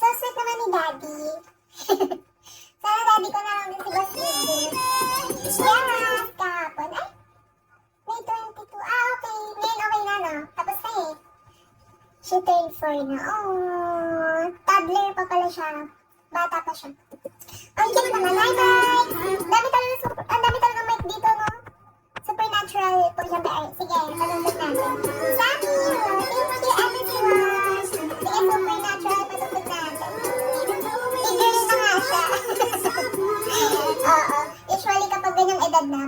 So sweet naman ni Daddy. Sana Daddy ko na lang din si Boss Gigi. Yes, kahapon. Ay, May 22. Ah, okay. Ngayon okay na, no? Tapos na eh. She turned 4 na. Oh, toddler pa pala siya. Bata pa siya. Ang cute naman. Hi, Mike! Ang dami talaga Mike dito, no? Supernatural po siya ba? Sige, palundot natin. Sammy! Thank you, everyone! Sige, supernatural, palundot natin. Tigil na nga siya. Oo. Usually kapag ganyang edad na,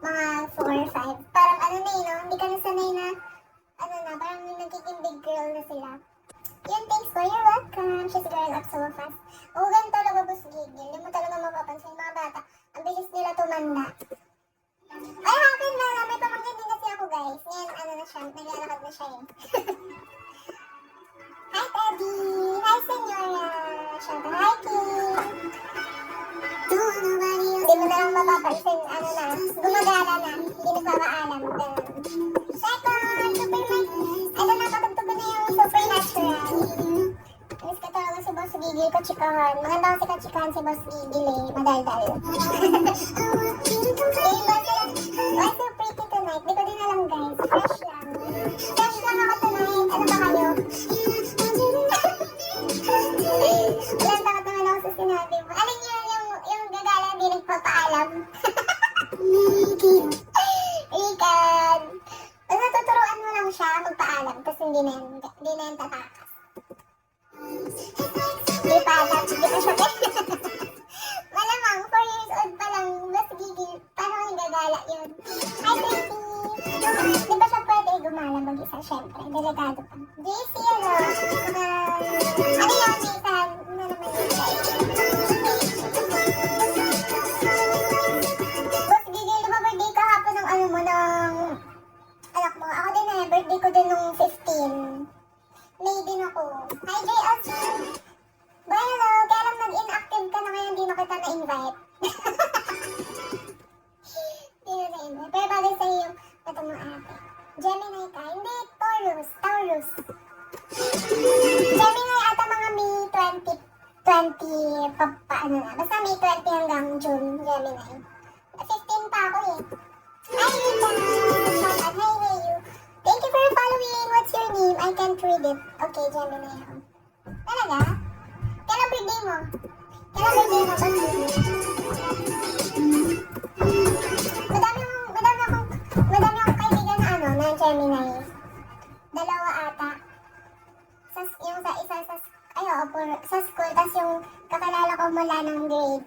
mga 4 or 5, parang ano na eh, no? Hindi ka nasanay na, ano na, parang nagiging big girl na sila. Yun, thanks for your welcome. She's growing up so fast. Oo, ganun talaga, Boss Gigi. Hindi mo talaga mapapansin mga bata. Ang bilis nila tumanda. Ay, happen na. May pamangkin din kasi ako, guys. Ngayon, ano na siya, naglalakad na siya eh. Hi, Teddy! Hi, Senora! Shout out, hi, King! Hindi mo na lang mapapansin, ano na, gumagala na, hindi nagpapaalam. Second, super nice. Ito na, patugtog na yung supernatural. Miss ka talaga si Boss Gigil, kachikahan. Maganda kasi kachikahan si Boss Gigil eh, madaldal. Why so pretty tonight? Di ko din alam guys, fresh lang. Fresh lang ako tonight, ano ba kayo? Ilan takot naman ako sa sinabi mo. Alin yung gagala hindi nagpapaalam? Rican. Basta tuturuan mo lang siya magpaalam, tapos hindi na yan tatakas. Di pa siya malamang, 4 years old pa lang, mas gigil, paano yung gagala yun? Hi, Betty! Di ba siya pwede gumala mag-isa, syempre, delikado pa. JC, ano? Ano yun, Nathan? Ano naman yun, guys? Boss Gigil, di ba birthday kahapon ng ano mo, ng anak mo? Ako din eh, birthday ko din nung 15. May din ako. Hi, JLC! Boy, hello! Kaya lang nag-inactive ka na ngayon, hindi na kita na-invite. Hindi na na-invite. Pero bagay sa'yo yung ito mo ate. Gemini ka? Hindi, Taurus. Gemini ata mga May 20, paano na. Basta May 20 hanggang June, Gemini. 15 pa ako eh. Hi, Rita! Shout out. Hi, Rayu. Thank you for following. What's your name? I can't read it. Okay, Gemini ako. Talaga? Kailan birthday mo? Madami akong kaibigan na ano, na Gemini. 2 ata. Yung sa isa sa school, tas yung kakalala ko mula ng grade